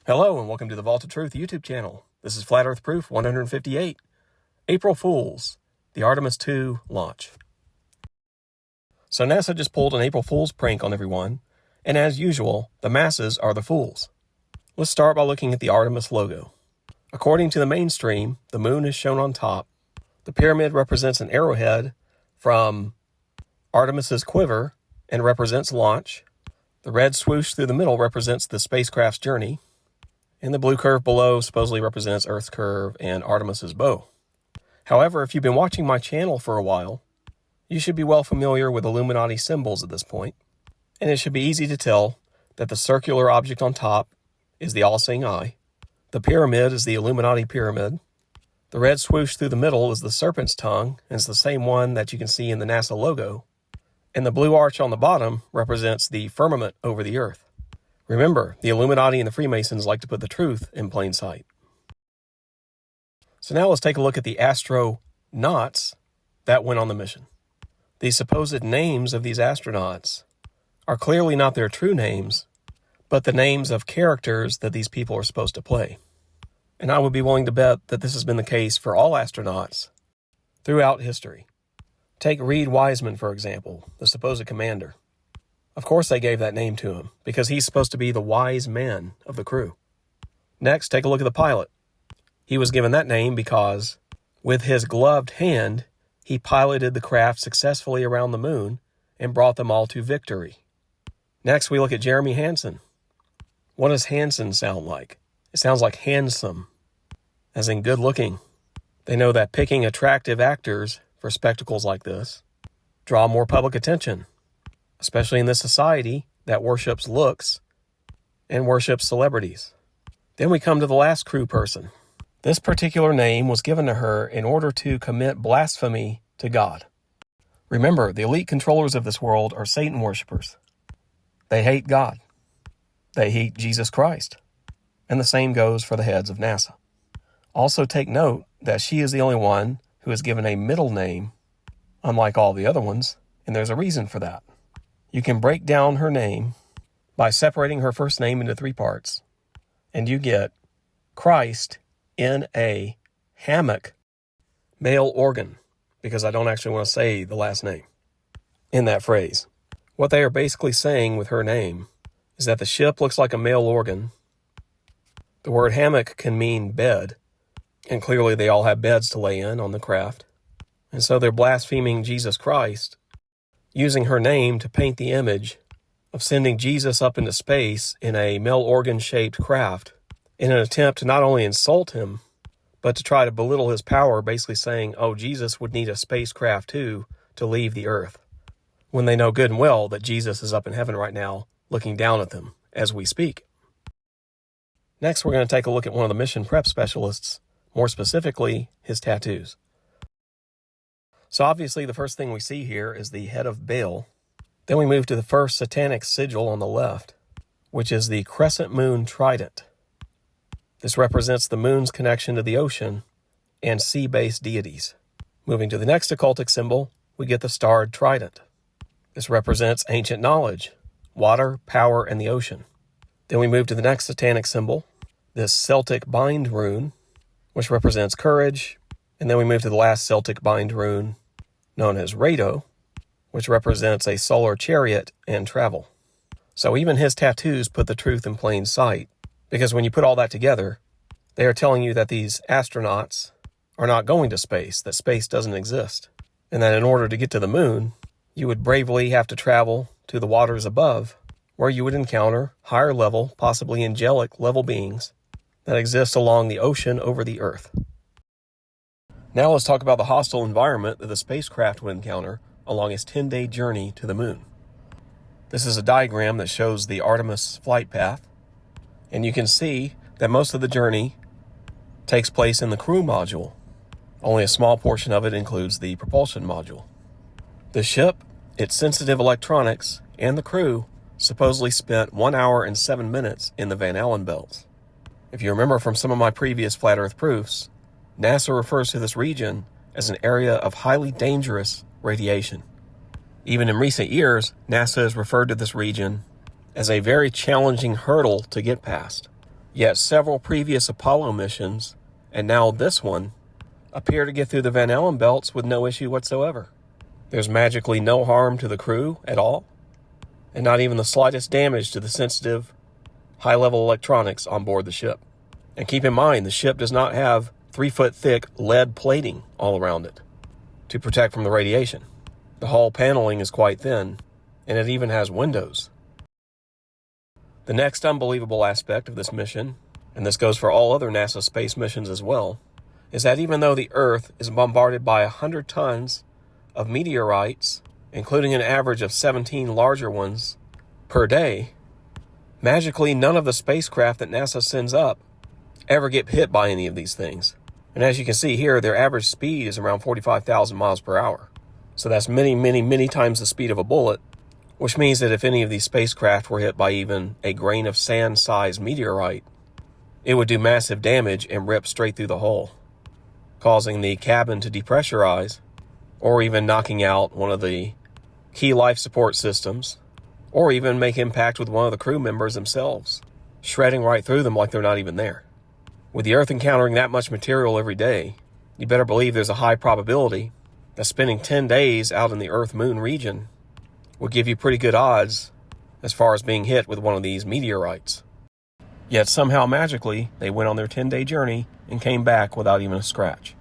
Hello and welcome to the Vault of Truth YouTube channel. This is Flat Earth Proof 158, April Fools, the Artemis II launch. So NASA just pulled an April Fool's prank on everyone, and as usual, the masses are the fools. Let's start by looking at the Artemis logo. According to the mainstream, the moon is shown on top. The pyramid represents an arrowhead from Artemis's quiver and represents launch. The red swoosh through the middle represents the spacecraft's journey. And the blue curve below supposedly represents Earth's curve and Artemis's bow. However, if you've been watching my channel for a while, you should be well familiar with Illuminati symbols at this point, and it should be easy to tell that the circular object on top is the all-seeing eye, the pyramid is the Illuminati pyramid, the red swoosh through the middle is the serpent's tongue, and it's the same one that you can see in the NASA logo, and the blue arch on the bottom represents the firmament over the Earth. Remember, the Illuminati and the Freemasons like to put the truth in plain sight. So now let's take a look at the astronauts that went on the mission. The supposed names of these astronauts are clearly not their true names, but the names of characters that these people are supposed to play. And I would be willing to bet that this has been the case for all astronauts throughout history. Take Reed Wiseman, for example, the supposed commander. Of course they gave that name to him, because he's supposed to be the wise man of the crew. Next, take a look at the pilot. He was given that name because, with his gloved hand, he piloted the craft successfully around the moon and brought them all to victory. Next, we look at Jeremy Hansen. What does Hansen sound like? It sounds like handsome, as in good looking. They know that picking attractive actors for spectacles like this draw more public attention, especially in this society that worships looks and worships celebrities. Then we come to the last crew person. This particular name was given to her in order to commit blasphemy to God. Remember, the elite controllers of this world are Satan worshipers. They hate God. They hate Jesus Christ. And the same goes for the heads of NASA. Also take note that she is the only one who is given a middle name, unlike all the other ones, and there's a reason for that. You can break down her name by separating her first name into three parts, and you get Christ in a hammock male organ, because I don't actually want to say the last name in that phrase. What they are basically saying with her name is that the ship looks like a male organ. The word hammock can mean bed, and clearly they all have beds to lay in on the craft. And so they're blaspheming Jesus Christ, using her name to paint the image of sending Jesus up into space in a male organ-shaped craft in an attempt to not only insult him, but to try to belittle his power, basically saying, oh, Jesus would need a spacecraft too to leave the Earth, when they know good and well that Jesus is up in heaven right now looking down at them as we speak. Next, we're going to take a look at one of the mission prep specialists, more specifically, his tattoos. So obviously the first thing we see here is the head of Baal. Then we move to the first satanic sigil on the left, which is the crescent moon trident. This represents the moon's connection to the ocean and sea-based deities. Moving to the next occultic symbol, we get the starred trident. This represents ancient knowledge, water, power, and the ocean. Then we move to the next satanic symbol, this Celtic bind rune, which represents courage. And then we move to the last Celtic bind rune, known as Rado, which represents a solar chariot and travel. So even his tattoos put the truth in plain sight, because when you put all that together, they are telling you that these astronauts are not going to space, that space doesn't exist, and that in order to get to the moon, you would bravely have to travel to the waters above, where you would encounter higher level, possibly angelic level beings that exist along the ocean over the Earth. Now let's talk about the hostile environment that the spacecraft would encounter along its 10-day journey to the moon. This is a diagram that shows the Artemis flight path, and you can see that most of the journey takes place in the crew module. Only a small portion of it includes the propulsion module. The ship, its sensitive electronics, and the crew supposedly spent 1 hour and 7 minutes in the Van Allen belts. If you remember from some of my previous Flat Earth proofs, NASA refers to this region as an area of highly dangerous radiation. Even in recent years, NASA has referred to this region as a very challenging hurdle to get past. Yet several previous Apollo missions, and now this one, appear to get through the Van Allen belts with no issue whatsoever. There's magically no harm to the crew at all, and not even the slightest damage to the sensitive, high-level electronics on board the ship. And keep in mind, the ship does not have 3-foot thick lead plating all around it to protect from the radiation. The hull paneling is quite thin, and it even has windows. The next unbelievable aspect of this mission, and this goes for all other NASA space missions as well, is that even though the Earth is bombarded by 100 tons of meteorites, including an average of 17 larger ones per day, magically none of the spacecraft that NASA sends up ever get hit by any of these things. And as you can see here, their average speed is around 45,000 miles per hour. So that's many, many, many times the speed of a bullet, which means that if any of these spacecraft were hit by even a grain of sand-sized meteorite, it would do massive damage and rip straight through the hull, causing the cabin to depressurize, or even knocking out one of the key life support systems, or even make impact with one of the crew members themselves, shredding right through them like they're not even there. With the Earth encountering that much material every day, you better believe there's a high probability that spending 10 days out in the Earth-Moon region will give you pretty good odds as far as being hit with one of these meteorites. Yet somehow magically, they went on their 10-day journey and came back without even a scratch.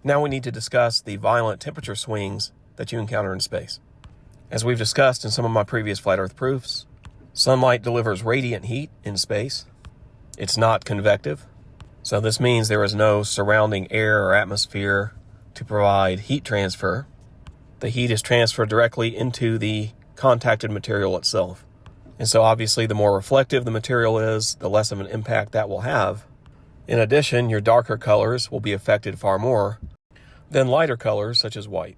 Now we need to discuss the violent temperature swings that you encounter in space. As we've discussed in some of my previous flat Earth proofs, sunlight delivers radiant heat in space. It's not convective, so this means there is no surrounding air or atmosphere to provide heat transfer. The heat is transferred directly into the contacted material itself. And so obviously the more reflective the material is, the less of an impact that will have. In addition, your darker colors will be affected far more than lighter colors such as white.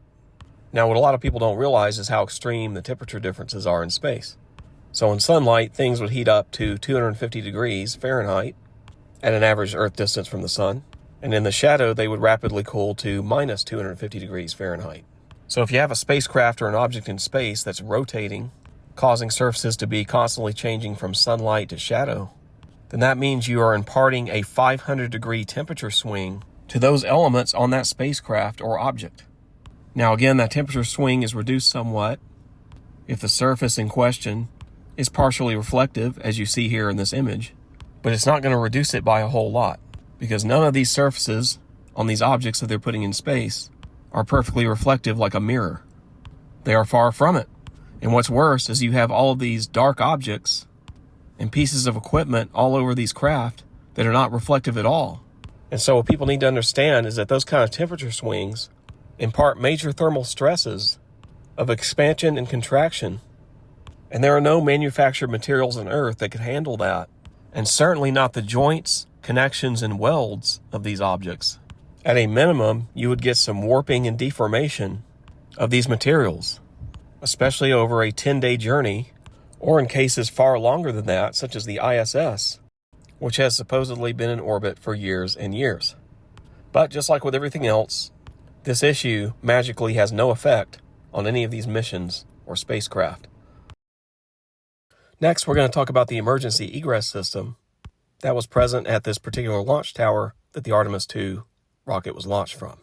Now, what a lot of people don't realize is how extreme the temperature differences are in space. So in sunlight, things would heat up to 250 degrees Fahrenheit at an average Earth distance from the sun. And in the shadow, they would rapidly cool to minus 250 degrees Fahrenheit. So if you have a spacecraft or an object in space that's rotating, causing surfaces to be constantly changing from sunlight to shadow, then that means you are imparting a 500-degree temperature swing to those elements on that spacecraft or object. Now again, that temperature swing is reduced somewhat if the surface in question is partially reflective, as you see here in this image, but it's not going to reduce it by a whole lot, because none of these surfaces on these objects that they're putting in space are perfectly reflective like a mirror. They are far from it. And what's worse is you have all of these dark objects and pieces of equipment all over these craft that are not reflective at all. And so what people need to understand is that those kind of temperature swings impart major thermal stresses of expansion and contraction. And there are no manufactured materials on Earth that could handle that, and certainly not the joints, connections, and welds of these objects. At a minimum, you would get some warping and deformation of these materials, especially over a 10-day journey, or in cases far longer than that, such as the ISS, which has supposedly been in orbit for years and years. But just like with everything else, this issue magically has no effect on any of these missions or spacecraft. Next, we're going to talk about the emergency egress system that was present at this particular launch tower that the Artemis II rocket was launched from.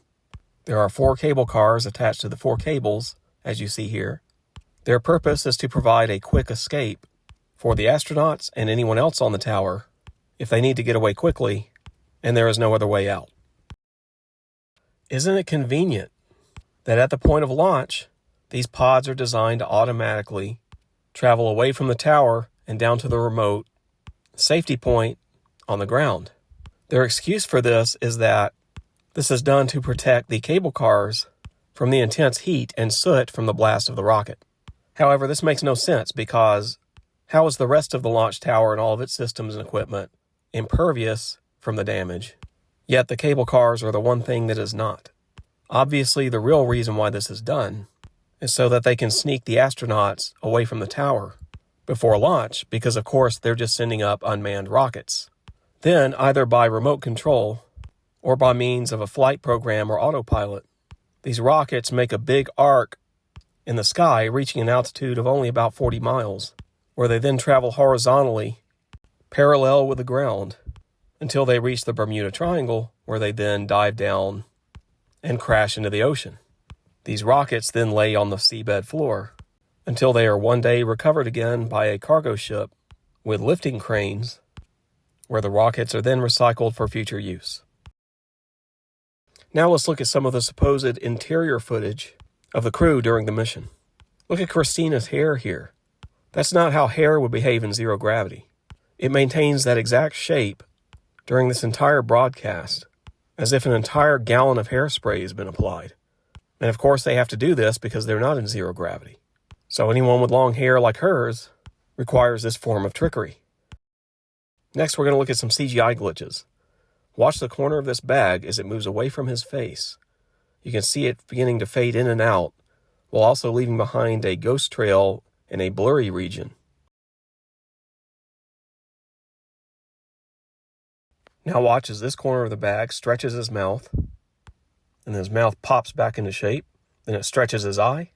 There are 4 cable cars attached to the 4 cables, as you see here. Their purpose is to provide a quick escape for the astronauts and anyone else on the tower if they need to get away quickly and there is no other way out. Isn't it convenient that at the point of launch, these pods are designed to automatically travel away from the tower and down to the remote safety point on the ground? Their excuse for this is that this is done to protect the cable cars from the intense heat and soot from the blast of the rocket. However, this makes no sense, because how is the rest of the launch tower and all of its systems and equipment impervious from the damage? Yet the cable cars are the one thing that is not. Obviously, the real reason why this is done is so that they can sneak the astronauts away from the tower before launch, because of course they're just sending up unmanned rockets. Then, either by remote control or by means of a flight program or autopilot, these rockets make a big arc in the sky reaching an altitude of only about 40 miles, where they then travel horizontally parallel with the ground until they reach the Bermuda Triangle, where they then dive down and crash into the ocean. These rockets then lay on the seabed floor until they are one day recovered again by a cargo ship with lifting cranes, where the rockets are then recycled for future use. Now let's look at some of the supposed interior footage of the crew during the mission. Look at Christina's hair here. That's not how hair would behave in zero gravity. It maintains that exact shape during this entire broadcast, as if an entire gallon of hairspray has been applied. And of course they have to do this because they're not in zero gravity. So anyone with long hair like hers requires this form of trickery. Next, we're going to look at some CGI glitches. Watch the corner of this bag as it moves away from his face. You can see it beginning to fade in and out, while also leaving behind a ghost trail in a blurry region. Now watch as this corner of the bag stretches his mouth, and his mouth pops back into shape. Then it stretches his eye.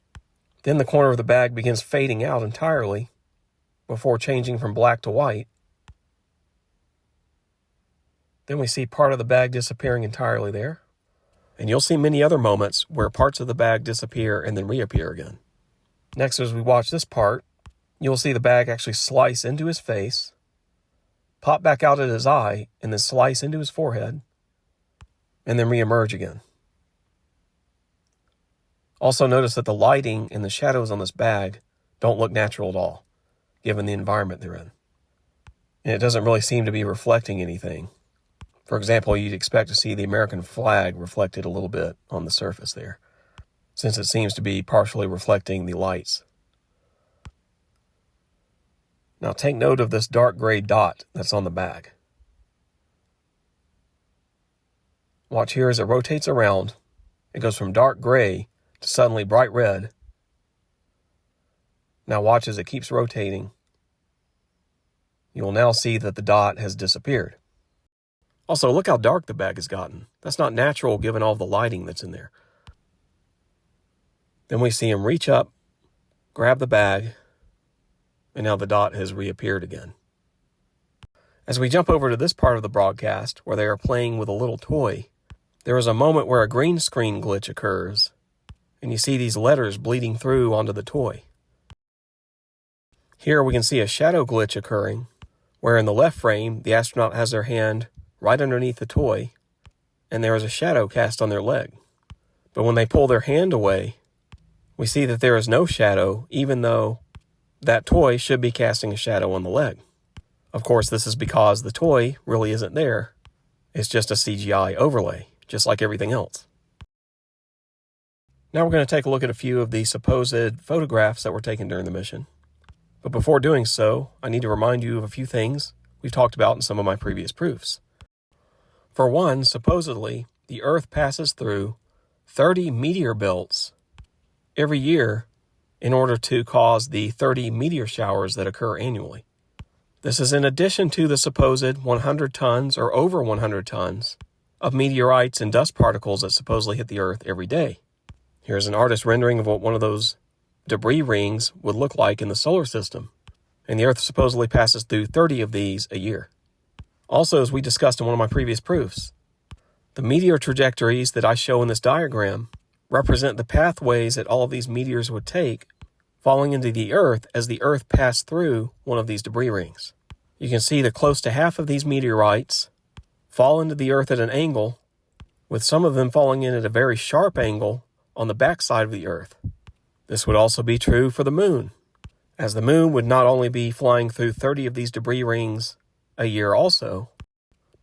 Then the corner of the bag begins fading out entirely before changing from black to white. Then we see part of the bag disappearing entirely there. And you'll see many other moments where parts of the bag disappear and then reappear again. Next, as we watch this part, you'll see the bag actually slice into his face, pop back out at his eye, and then slice into his forehead, and then reemerge again. Also notice that the lighting and the shadows on this bag don't look natural at all, given the environment they're in. And it doesn't really seem to be reflecting anything. For example, you'd expect to see the American flag reflected a little bit on the surface there, since it seems to be partially reflecting the lights. Now take note of this dark gray dot that's on the bag. Watch here as it rotates around. It goes from dark gray to suddenly bright red. Now watch as it keeps rotating. You will now see that the dot has disappeared. Also, look how dark the bag has gotten. That's not natural given all the lighting that's in there. Then we see him reach up, grab the bag, and now the dot has reappeared again. As we jump over to this part of the broadcast where they are playing with a little toy, there is a moment where a green screen glitch occurs, and you see these letters bleeding through onto the toy. Here we can see a shadow glitch occurring, where in the left frame, the astronaut has their hand right underneath the toy, and there is a shadow cast on their leg. But when they pull their hand away, we see that there is no shadow, even though that toy should be casting a shadow on the leg. Of course, this is because the toy really isn't there. It's just a CGI overlay, just like everything else. Now we're going to take a look at a few of the supposed photographs that were taken during the mission. But before doing so, I need to remind you of a few things we've talked about in some of my previous proofs. For one, supposedly, the Earth passes through 30 meteor belts every year in order to cause the 30 meteor showers that occur annually. This is in addition to the supposed 100 tons or over 100 tons of meteorites and dust particles that supposedly hit the Earth every day. Here's an artist rendering of what one of those debris rings would look like in the solar system, and the Earth supposedly passes through 30 of these a year. Also, as we discussed in one of my previous proofs, the meteor trajectories that I show in this diagram represent the pathways that all of these meteors would take falling into the Earth as the Earth passed through one of these debris rings. You can see that close to half of these meteorites fall into the Earth at an angle, with some of them falling in at a very sharp angle on the backside of the Earth. This would also be true for the Moon, as the Moon would not only be flying through 30 of these debris rings a year also,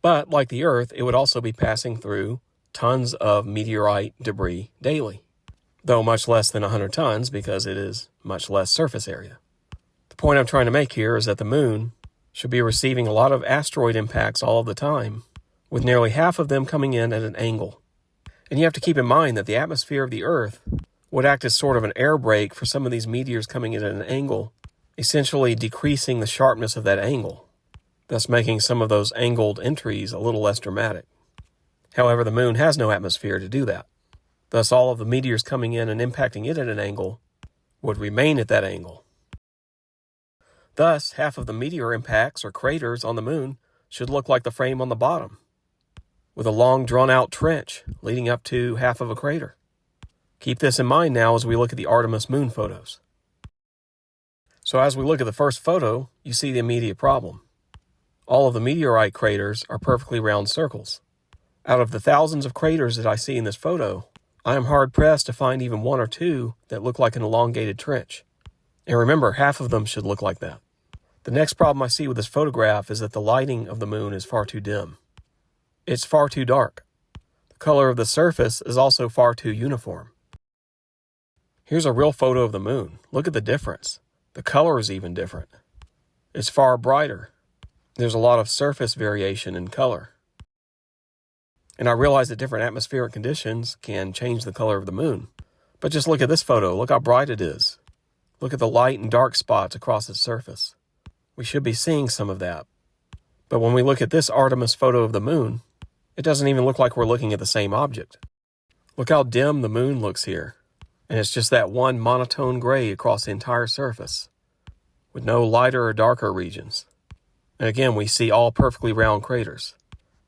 but like the Earth, it would also be passing through tons of meteorite debris daily, though much less than 100 tons because it is much less surface area. The point I'm trying to make here is that the Moon should be receiving a lot of asteroid impacts all of the time, with nearly half of them coming in at an angle. And you have to keep in mind that the atmosphere of the Earth would act as sort of an air brake for some of these meteors coming in at an angle, essentially decreasing the sharpness of that angle, thus making some of those angled entries a little less dramatic. However, the Moon has no atmosphere to do that. Thus, all of the meteors coming in and impacting it at an angle would remain at that angle. Thus, half of the meteor impacts or craters on the moon should look like the frame on the bottom, with a long drawn-out trench leading up to half of a crater. Keep this in mind now as we look at the Artemis moon photos. So as we look at the first photo, you see the immediate problem. All of the meteorite craters are perfectly round circles. Out of the thousands of craters that I see in this photo, I am hard-pressed to find even one or two that look like an elongated trench. And remember, half of them should look like that. The next problem I see with this photograph is that the lighting of the moon is far too dim. It's far too dark. The color of the surface is also far too uniform. Here's a real photo of the moon. Look at the difference. The color is even different. It's far brighter. There's a lot of surface variation in color. And I realize that different atmospheric conditions can change the color of the moon. But just look at this photo. Look how bright it is. Look at the light and dark spots across its surface. We should be seeing some of that. But when we look at this Artemis photo of the moon, it doesn't even look like we're looking at the same object. Look how dim the moon looks here. And it's just that one monotone gray across the entire surface, with no lighter or darker regions. And again, we see all perfectly round craters.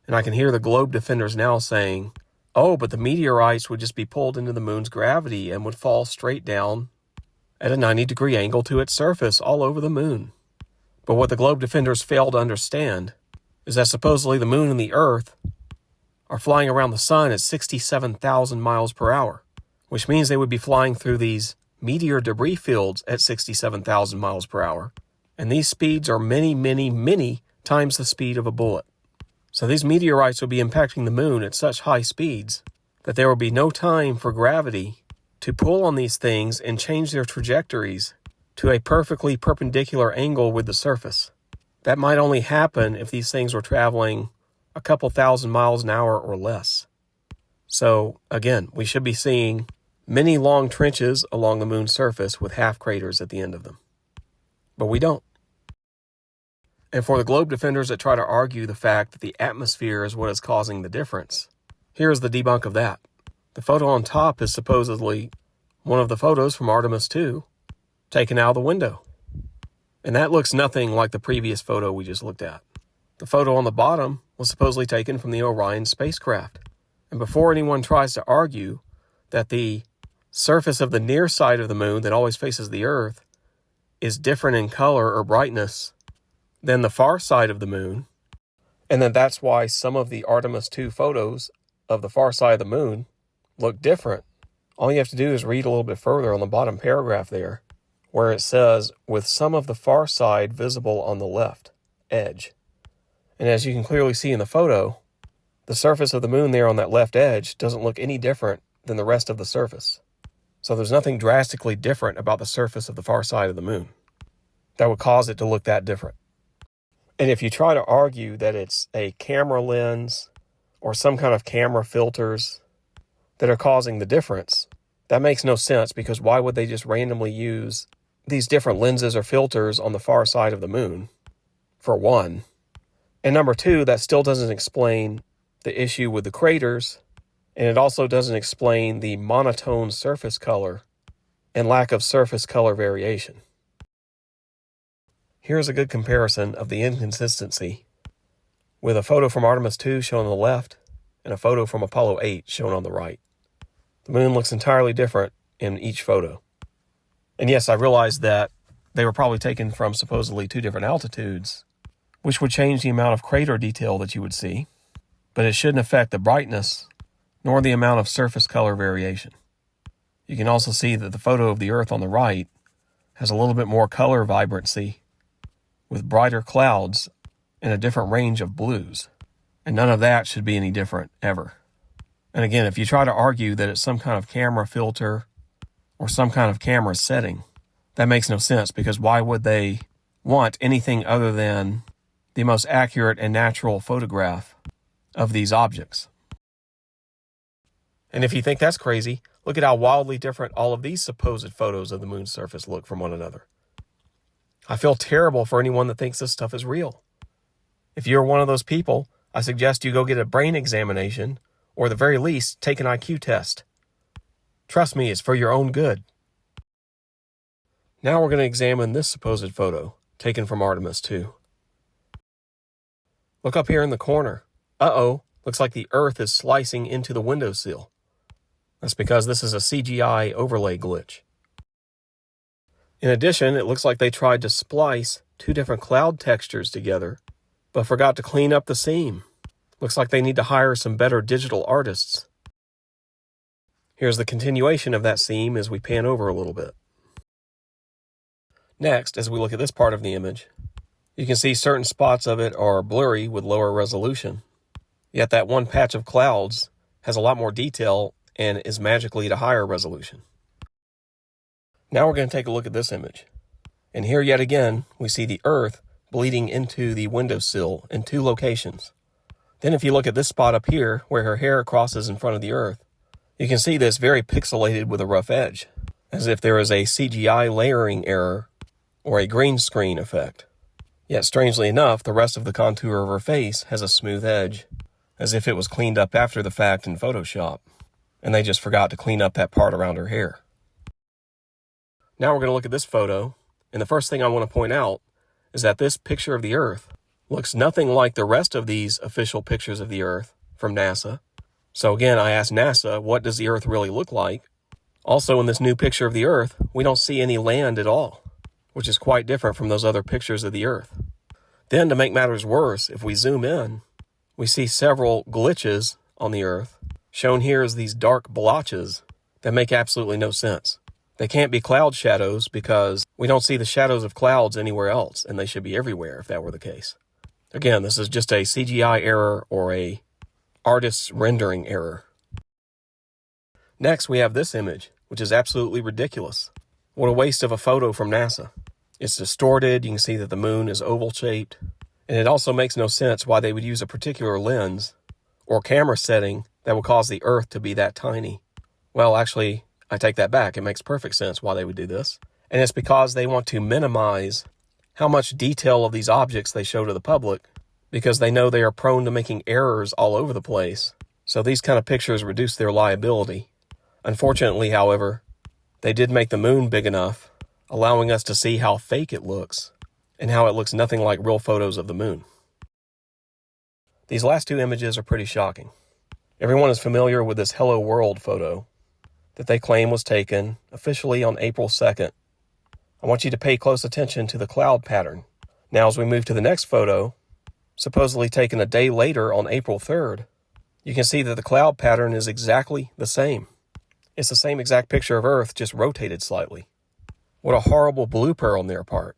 And I can hear the globe defenders now saying, oh, but the meteorites would just be pulled into the moon's gravity and would fall straight down at a 90-degree angle to its surface all over the moon. But what the globe defenders fail to understand is that supposedly the moon and the Earth are flying around the sun at 67,000 miles per hour, which means they would be flying through these meteor debris fields at 67,000 miles per hour. And these speeds are many, many, many times the speed of a bullet. So these meteorites will be impacting the moon at such high speeds that there will be no time for gravity to pull on these things and change their trajectories to a perfectly perpendicular angle with the surface. That might only happen if these things were traveling a couple thousand miles an hour or less. So again, we should be seeing many long trenches along the moon's surface with half craters at the end of them. But we don't. And for the globe defenders that try to argue the fact that the atmosphere is what is causing the difference, here's the debunk of that. The photo on top is supposedly one of the photos from Artemis 2 taken out of the window. And that looks nothing like the previous photo we just looked at. The photo on the bottom was supposedly taken from the Orion spacecraft. And before anyone tries to argue that the surface of the near side of the moon that always faces the Earth is different in color or brightness than the far side of the moon, and then that's why some of the Artemis 2 photos of the far side of the moon look different, all you have to do is read a little bit further on the bottom paragraph there, where it says, with some of the far side visible on the left edge. And as you can clearly see in the photo, the surface of the moon there on that left edge doesn't look any different than the rest of the surface. So there's nothing drastically different about the surface of the far side of the moon that would cause it to look that different. And if you try to argue that it's a camera lens or some kind of camera filters that are causing the difference, that makes no sense, because why would they just randomly use these different lenses or filters on the far side of the moon, for one? And number two, that still doesn't explain the issue with the craters, and it also doesn't explain the monotone surface color and lack of surface color variation. Here's a good comparison of the inconsistency with a photo from Artemis 2 shown on the left and a photo from Apollo 8 shown on the right. The moon looks entirely different in each photo. And yes, I realize that they were probably taken from supposedly two different altitudes, which would change the amount of crater detail that you would see, but it shouldn't affect the brightness nor the amount of surface color variation. You can also see that the photo of the Earth on the right has a little bit more color vibrancy, with brighter clouds and a different range of blues. And none of that should be any different ever. And again, if you try to argue that it's some kind of camera filter or some kind of camera setting, that makes no sense, because why would they want anything other than the most accurate and natural photograph of these objects? And if you think that's crazy, look at how wildly different all of these supposed photos of the moon's surface look from one another. I feel terrible for anyone that thinks this stuff is real. If you're one of those people, I suggest you go get a brain examination, or at the very least, take an IQ test. Trust me, it's for your own good. Now we're going to examine this supposed photo, taken from Artemis too. Look up here in the corner. Uh-oh, looks like the Earth is slicing into the windowsill. That's because this is a CGI overlay glitch. In addition, it looks like they tried to splice two different cloud textures together, but forgot to clean up the seam. Looks like they need to hire some better digital artists. Here's the continuation of that seam as we pan over a little bit. Next, as we look at this part of the image, you can see certain spots of it are blurry with lower resolution. Yet that one patch of clouds has a lot more detail and is magically at a higher resolution. Now we're going to take a look at this image. And here yet again, we see the Earth bleeding into the windowsill in two locations. Then if you look at this spot up here where her hair crosses in front of the Earth, you can see this very pixelated with a rough edge, as if there is a CGI layering error or a green screen effect. Yet strangely enough, the rest of the contour of her face has a smooth edge, as if it was cleaned up after the fact in Photoshop, and they just forgot to clean up that part around her hair. Now we're going to look at this photo, and the first thing I want to point out is that this picture of the Earth looks nothing like the rest of these official pictures of the Earth from NASA. So again, I asked NASA, what does the Earth really look like? Also, in this new picture of the Earth, we don't see any land at all, which is quite different from those other pictures of the Earth. Then, to make matters worse, if we zoom in, we see several glitches on the Earth, shown here as these dark blotches that make absolutely no sense. They can't be cloud shadows because we don't see the shadows of clouds anywhere else, and they should be everywhere if that were the case. Again, this is just a CGI error or a artist's rendering error. Next, we have this image, which is absolutely ridiculous. What a waste of a photo from NASA. It's distorted, you can see that the moon is oval-shaped, and it also makes no sense why they would use a particular lens or camera setting that would cause the Earth to be that tiny. Well, actually, I take that back. It makes perfect sense why they would do this. And it's because they want to minimize how much detail of these objects they show to the public, because they know they are prone to making errors all over the place. So these kind of pictures reduce their liability. Unfortunately, however, they did make the moon big enough, allowing us to see how fake it looks and how it looks nothing like real photos of the moon. These last two images are pretty shocking. Everyone is familiar with this Hello World photo that they claim was taken officially on April 2nd. I want you to pay close attention to the cloud pattern. Now, as we move to the next photo, supposedly taken a day later on April 3rd, you can see that the cloud pattern is exactly the same. It's the same exact picture of Earth, just rotated slightly. What a horrible blooper on their part.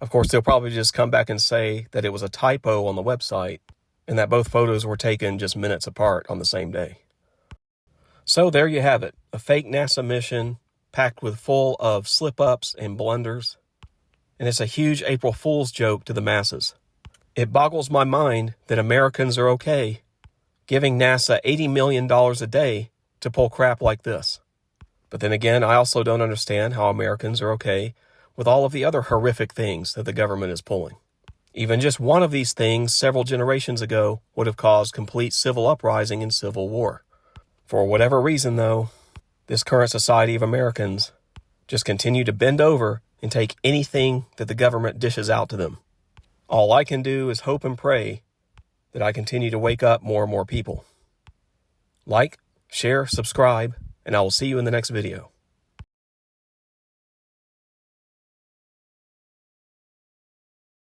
Of course, they'll probably just come back and say that it was a typo on the website and that both photos were taken just minutes apart on the same day. So there you have it, a fake NASA mission packed with full of slip-ups and blunders. And it's a huge April Fool's joke to the masses. It boggles my mind that Americans are okay giving NASA $80 million a day to pull crap like this. But then again, I also don't understand how Americans are okay with all of the other horrific things that the government is pulling. Even just one of these things several generations ago would have caused complete civil uprising and civil war. For whatever reason, though, this current society of Americans just continue to bend over and take anything that the government dishes out to them. All I can do is hope and pray that I continue to wake up more and more people. Like, share, subscribe, and I will see you in the next video.